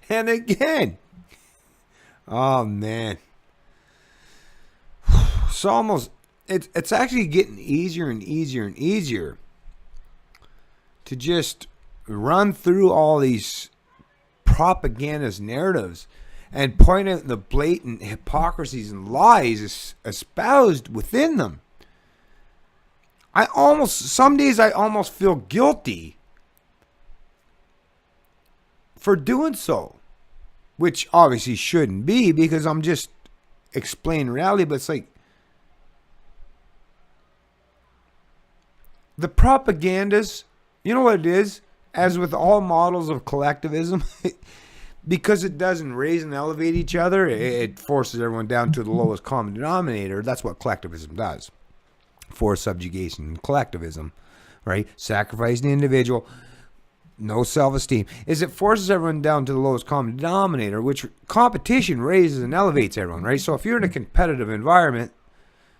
And again, oh man, it's actually getting easier and easier and easier to just run through all these propagandist narratives and point out the blatant hypocrisies and lies espoused within them. Some days I almost feel guilty for doing so, which obviously shouldn't be because I'm just explaining reality, but it's like the propagandas, you know what it is? As with all models of collectivism, because it doesn't raise and elevate each other, it forces everyone down to the lowest common denominator. That's what collectivism does. Forced subjugation, collectivism, right? Sacrifice the individual, no self-esteem. Is it forces everyone down to the lowest common denominator, which competition raises and elevates everyone, right? So if you're in a competitive environment,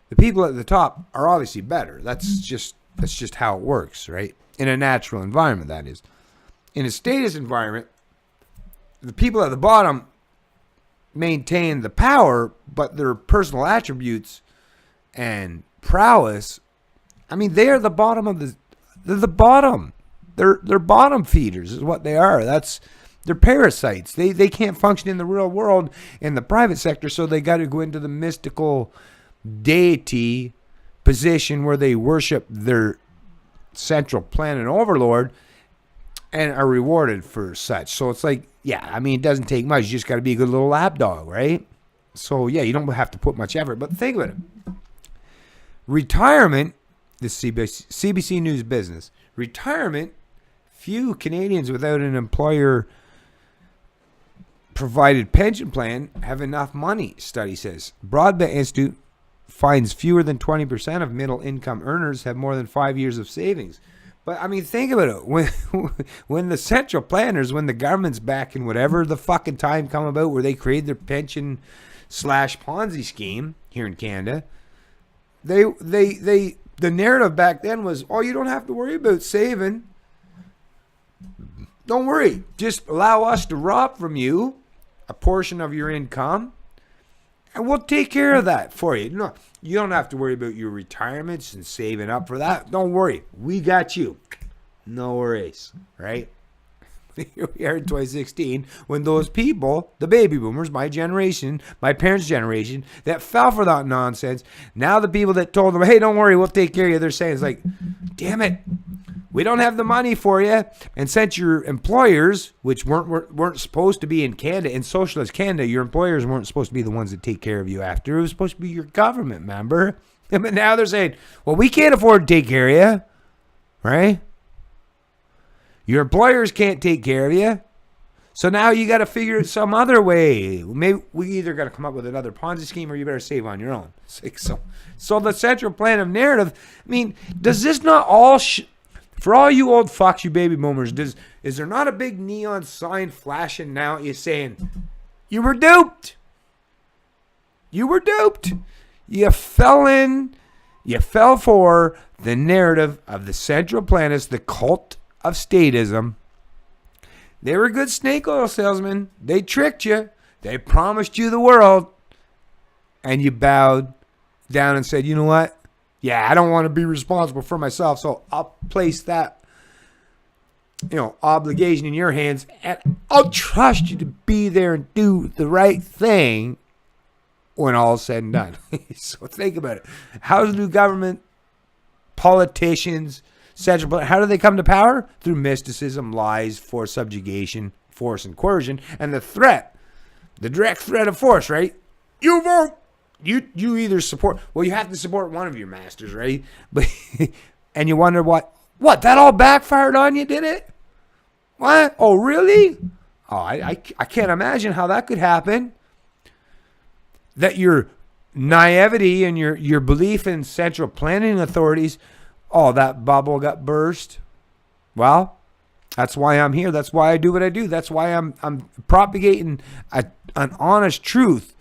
the people at the top are obviously better. That's just how it works, right? In a natural environment, that is. In a statist environment, the people at the bottom maintain the power, but their personal attributes and prowess, I mean, they are the bottom of they're the bottom. They're bottom feeders is what they are. They're parasites. They can't function in the real world in the private sector, so they got to go into the mystical deity position where they worship their central planet overlord and are rewarded for such. So it's like, yeah, I mean, it doesn't take much. You just got to be a good little lapdog, right? So yeah, you don't have to put much effort. But think about it. Retirement, this CBC News Business. Retirement, few Canadians without an employer provided pension plan have enough money, study says. Broadbent Institute finds fewer than 20% of middle income earners have more than 5 years of savings. But I mean, think about it. When the central planners, when the government's back in whatever the fucking time come about where they create their pension / Ponzi scheme here in Canada, the narrative back then was, oh, you don't have to worry about saving. Don't worry. Just allow us to rob from you a portion of your income, and we'll take care of that for you. No, you don't have to worry about your retirements and saving up for that. Don't worry. We got you. No worries. Right? Here we are in 2016 when those people, the baby boomers, my generation, my parents' generation, that fell for that nonsense, now the people that told them, hey, don't worry, we'll take care of you, they're saying, it's like, damn it, we don't have the money for you. And since your employers, which weren't supposed to be in Canada, in socialist Canada, your employers weren't supposed to be the ones that take care of you after. It was supposed to be your government, remember? But now they're saying, well, we can't afford to take care of you, right? Your employers can't take care of you. So now you got to figure it some other way. Maybe we either got to come up with another Ponzi scheme or you better save on your own. So the central plan of narrative, I mean, does this not all... for all you old fucks, you baby boomers, is there not a big neon sign flashing now at you saying, you were duped? You were duped. You fell for the narrative of the central planners, the cult of statism. They were good snake oil salesmen. They tricked you. They promised you the world. And you bowed down and said, you know what? Yeah, I don't want to be responsible for myself, so I'll place that, obligation in your hands, and I'll trust you to be there and do the right thing when all's said and done. So think about it. How do government, politicians, how do they come to power? Through mysticism, lies, forced subjugation, force and coercion, and the direct threat of force, right? You vote. You either support, well, you have to support one of your masters, right? But and you wonder what that all backfired on you, did it? What? Oh, really? Oh, I can't imagine how that could happen. That your naivety and your belief in central planning authorities, that bubble got burst. Well, that's why I'm here. That's why I do what I do. That's why I'm propagating an honest truth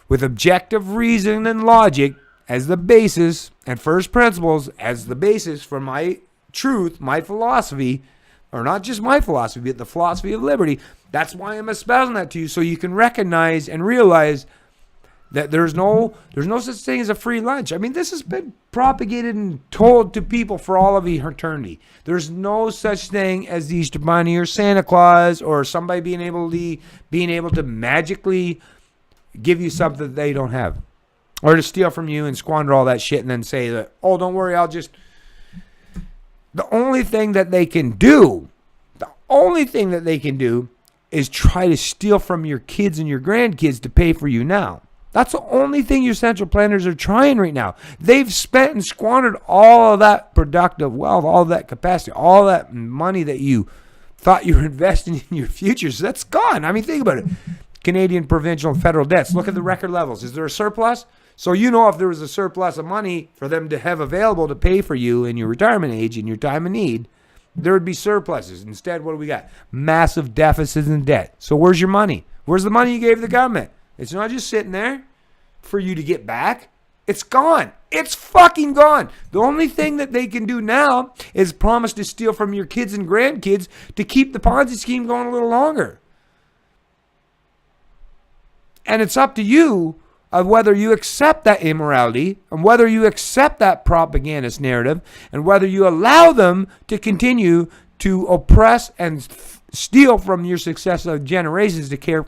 with objective reason and logic as the basis, and first principles as the basis for my truth, my philosophy, or not just my philosophy, but the philosophy of liberty. That's why I'm espousing that to you, so you can recognize and realize that there's no such thing as a free lunch. I mean, this has been propagated and told to people for all of eternity. There's no such thing as the Easter Bunny or Santa Claus or somebody being able to magically give you something that they don't have, or to steal from you and squander all that shit and then say that, oh, don't worry, the only thing that they can do is try to steal from your kids and your grandkids to pay for you now. That's the only thing your central planners are trying right now. They've spent and squandered all of that productive wealth, all of that capacity, all that money that you thought you were investing in your future. So that's gone. I mean, think about it. Canadian provincial and federal debts. Look at the record levels. Is there a surplus? So you know if there was a surplus of money for them to have available to pay for you in your retirement age, in your time of need, there would be surpluses. Instead, what do we got? Massive deficits and debt. So where's your money? Where's the money you gave the government? It's not just sitting there for you to get back. It's gone. It's fucking gone. The only thing that they can do now is promise to steal from your kids and grandkids to keep the Ponzi scheme going a little longer. And it's up to you of whether you accept that immorality and whether you accept that propagandist narrative and whether you allow them to continue to oppress and steal from your successive generations to care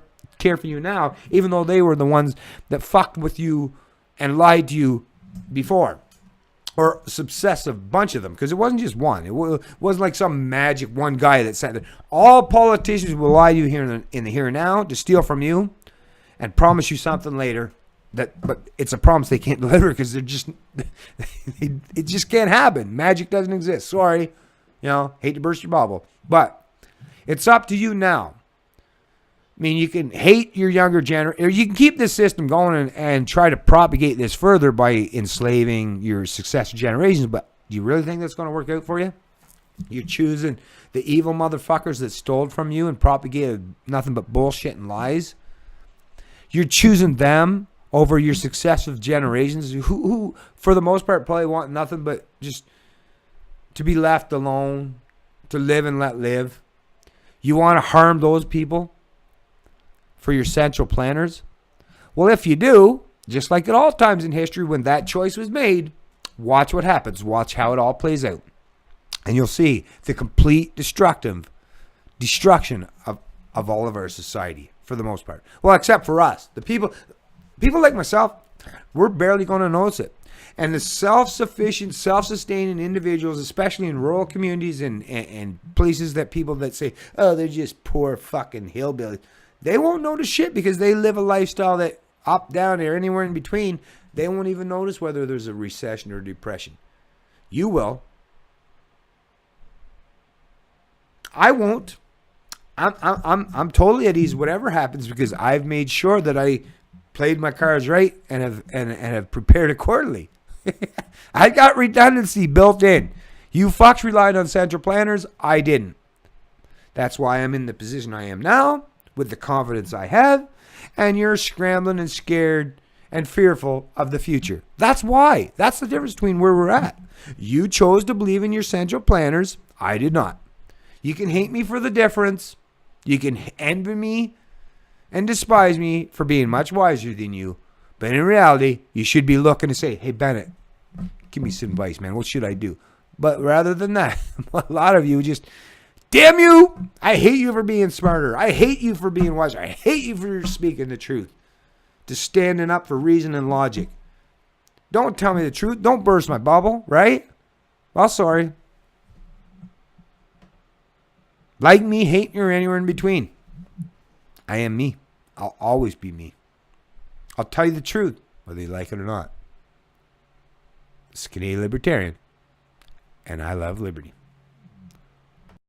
for you now, even though they were the ones that fucked with you and lied to you before. Or a successive bunch of them, because it wasn't just one. It wasn't like some magic one guy that said that. All politicians will lie to you here in the here and now to steal from you and promise you something later. But it's a promise they can't deliver because they're just it just can't happen. Magic doesn't exist. Sorry, hate to burst your bubble, but it's up to you now. I mean, you can hate your younger generation, or you can keep this system going and try to propagate this further by enslaving your successive generations. But do you really think that's going to work out for you? You're choosing the evil motherfuckers that stole from you and propagated nothing but bullshit and lies. You're choosing them over your successive generations who, for the most part, probably want nothing but just to be left alone, to live and let live. You want to harm those people for your central planners? Well, if you do, just like at all times in history when that choice was made, watch what happens. Watch how it all plays out. And you'll see the complete destruction of all of our society for the most part. Well, except for us. The people like myself, we're barely going to notice it. And the self-sufficient, self-sustaining individuals, especially in rural communities and places that people that say, oh, they're just poor fucking hillbillies, they won't notice shit because they live a lifestyle that up, down, or anywhere in between, they won't even notice whether there's a recession or depression. You will. I won't. I'm totally at ease whatever happens because I've made sure that I played my cards right and have prepared accordingly. I got redundancy built in. You fucks relied on central planners. I didn't. That's why I'm in the position I am now with the confidence I have, and you're scrambling and scared and fearful of the future. That's why. That's the difference between where we're at. You chose to believe in your central planners. I did not. You can hate me for the difference. You can envy me and despise me for being much wiser than you. But in reality, you should be looking to say, hey, Bennett, give me some advice, man. What should I do? But rather than that, a lot of you just, damn you, I hate you for being smarter. I hate you for being wiser. I hate you for speaking the truth. To standing up for reason and logic. Don't tell me the truth. Don't burst my bubble, right? Well, sorry. Like me, hate me, or anywhere in between. I am me. I'll always be me. I'll tell you the truth, whether you like it or not. It's Canadian Libertarian, and I love liberty.